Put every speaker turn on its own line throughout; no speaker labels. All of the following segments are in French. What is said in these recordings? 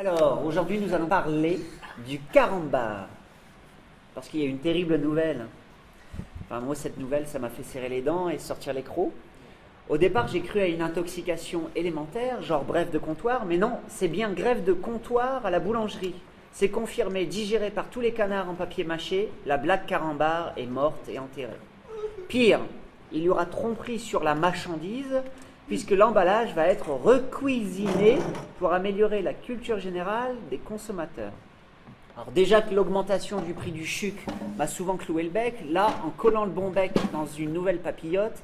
Alors, aujourd'hui, nous allons parler du carambar. Parce qu'il y a une terrible nouvelle. Enfin, moi, cette nouvelle, ça m'a fait serrer les dents et sortir les crocs. Au départ, j'ai cru à une intoxication élémentaire, genre brève de comptoir, mais non, c'est bien grève de comptoir à la boulangerie. C'est confirmé, digéré par tous les canards en papier mâché, la blague carambar est morte et enterrée. Pire, il y aura tromperie sur la marchandise, puisque l'emballage va être recuisiné pour améliorer la culture générale des consommateurs. Alors déjà que l'augmentation du prix du chuc m'a souvent cloué le bec, là, en collant le bon bec dans une nouvelle papillote,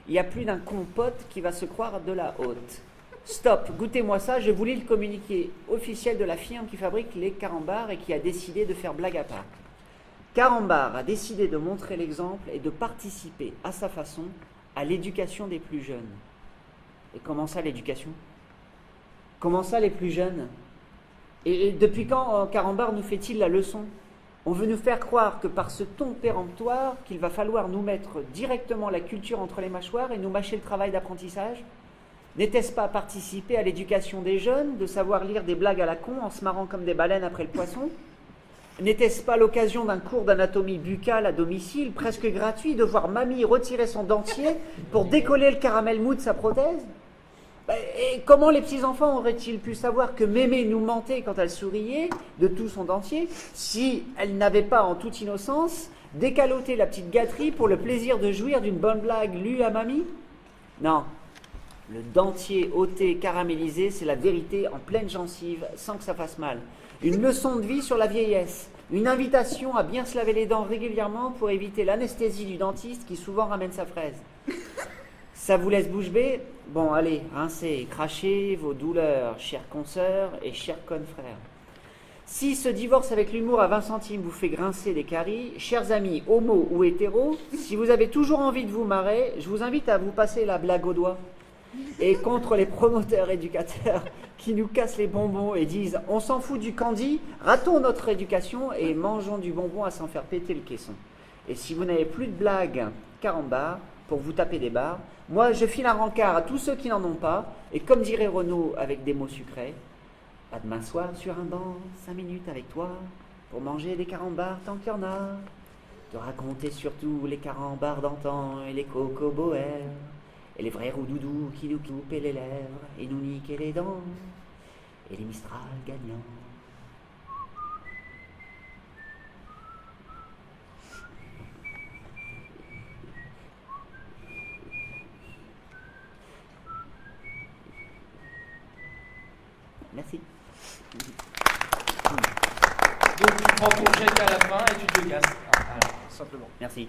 il y a plus d'un compote qui va se croire de la haute. Stop, goûtez-moi ça, je vous lis le communiqué officiel de la firme qui fabrique les carambars et qui a décidé de faire blague à part. Carambar a décidé de montrer l'exemple et de participer à sa façon à l'éducation des plus jeunes. Et comment ça l'éducation? Comment ça les plus jeunes? Et depuis quand Carambar nous fait-il la leçon? On veut nous faire croire que par ce ton péremptoire, qu'il va falloir nous mettre directement la culture entre les mâchoires et nous mâcher le travail d'apprentissage? N'était-ce pas participer à l'éducation des jeunes, de savoir lire des blagues à la con en se marrant comme des baleines après le poisson? N'était-ce pas l'occasion d'un cours d'anatomie buccale à domicile, presque gratuit, de voir mamie retirer son dentier pour décoller le caramel mou de sa prothèse? Et comment les petits-enfants auraient-ils pu savoir que mémé nous mentait quand elle souriait de tout son dentier, si elle n'avait pas, en toute innocence, décaloté la petite gâterie pour le plaisir de jouir d'une bonne blague lue à mamie? Non. Le dentier ôté, caramélisé, c'est la vérité en pleine gencive, sans que ça fasse mal. Une leçon de vie sur la vieillesse. Une invitation à bien se laver les dents régulièrement pour éviter l'anesthésie du dentiste qui souvent ramène sa fraise. Ça vous laisse bouche bée? Bon, allez, rincez, crachez vos douleurs, chères consoeurs et chers confrères. Si ce divorce avec l'humour à 20 centimes vous fait grincer des caries, chers amis homo ou hétéros, si vous avez toujours envie de vous marrer, je vous invite à vous passer la blague au doigt. Et contre les promoteurs éducateurs qui nous cassent les bonbons et disent « on s'en fout du candy, ratons notre éducation et mangeons du bonbon à s'en faire péter le caisson ». Et si vous n'avez plus de blagues carambar pour vous taper des barres, moi je file un rencard à tous ceux qui n'en ont pas, et comme dirait Renaud avec des mots sucrés, à demain soir sur un banc, 5 minutes avec toi, pour manger des carambars tant qu'il y en a, te raconter surtout les carambars d'antan et les cocoboères, et les vrais roudoudous qui nous coupaient les lèvres et nous niquaient les dents, et les Mistral gagnants. Merci.
Donc tu prends ton chèque à la fin et tu te casses. Voilà, simplement.
Merci.